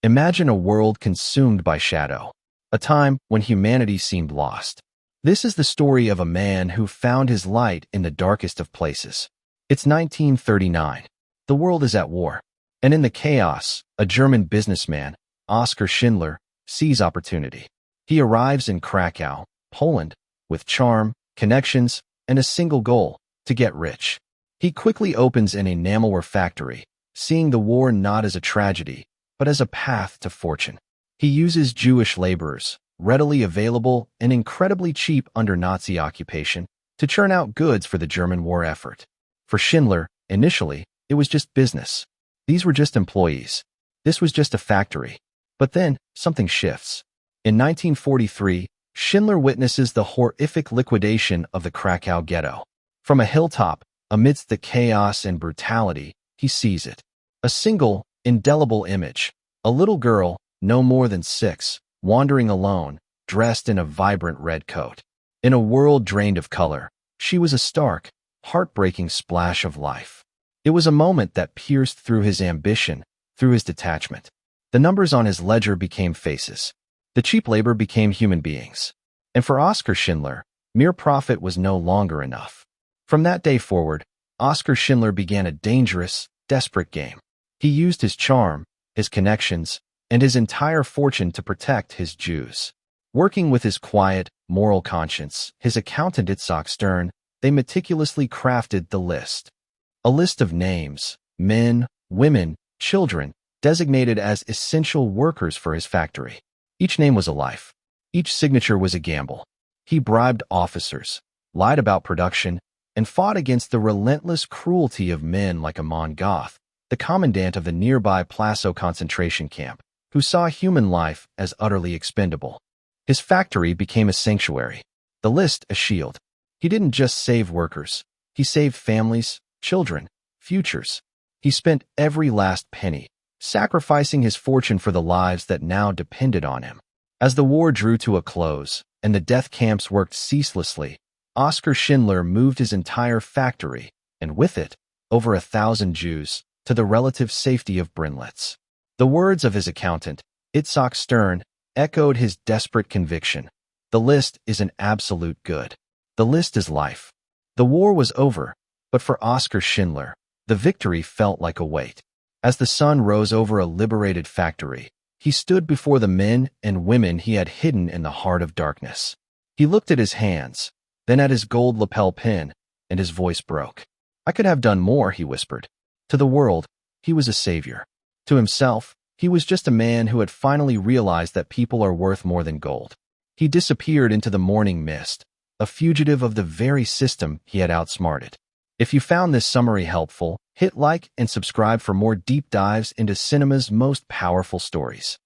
Imagine a world consumed by shadow, a time when humanity seemed lost. This is the story of a man who found his light in the darkest of places. It's 1939. The world is at war. And in the chaos, a German businessman, Oskar Schindler, sees opportunity. He arrives in Krakow, Poland, with charm, connections, and a single goal: to get rich. He quickly opens an enamelware factory, seeing the war not as a tragedy, but as a path to fortune. He uses Jewish laborers, readily available and incredibly cheap under Nazi occupation, to churn out goods for the German war effort. For Schindler, initially, it was just business. These were just employees. This was just a factory. But then, something shifts. In 1943, Schindler witnesses the horrific liquidation of the Krakow ghetto. From a hilltop, amidst the chaos and brutality, he sees it. A single, indelible image. A little girl, no more than 6, wandering alone, dressed in a vibrant red coat. In a world drained of color, she was a stark, heartbreaking splash of life. It was a moment that pierced through his ambition, through his detachment. The numbers on his ledger became faces. The cheap labor became human beings. And for Oskar Schindler, mere profit was no longer enough. From that day forward, Oskar Schindler began a dangerous, desperate game. He used his charm, his connections, and his entire fortune to protect his Jews. Working with his quiet, moral conscience, his accountant Itzhak Stern, they meticulously crafted the list. A list of names, men, women, children, designated as essential workers for his factory. Each name was a life. Each signature was a gamble. He bribed officers, lied about production, and fought against the relentless cruelty of men like Amon Goth, the commandant of the nearby Plasso concentration camp, who saw human life as utterly expendable. His factory became a sanctuary, the list a shield. He didn't just save workers. He saved families, children, futures. He spent every last penny, sacrificing his fortune for the lives that now depended on him. As the war drew to a close and the death camps worked ceaselessly, Oskar Schindler moved his entire factory, and with it, over 1,000 Jews, to the relative safety of Brinlitz. The words of his accountant, Itzhak Stern, echoed his desperate conviction. The list is an absolute good. The list is life. The war was over, but for Oskar Schindler, the victory felt like a weight. As the sun rose over a liberated factory, he stood before the men and women he had hidden in the heart of darkness. He looked at his hands, then at his gold lapel pin, and his voice broke. "I could have done more," he whispered. To the world, he was a savior. To himself, he was just a man who had finally realized that people are worth more than gold. He disappeared into the morning mist, a fugitive of the very system he had outsmarted. If you found this summary helpful, hit like and subscribe for more deep dives into cinema's most powerful stories.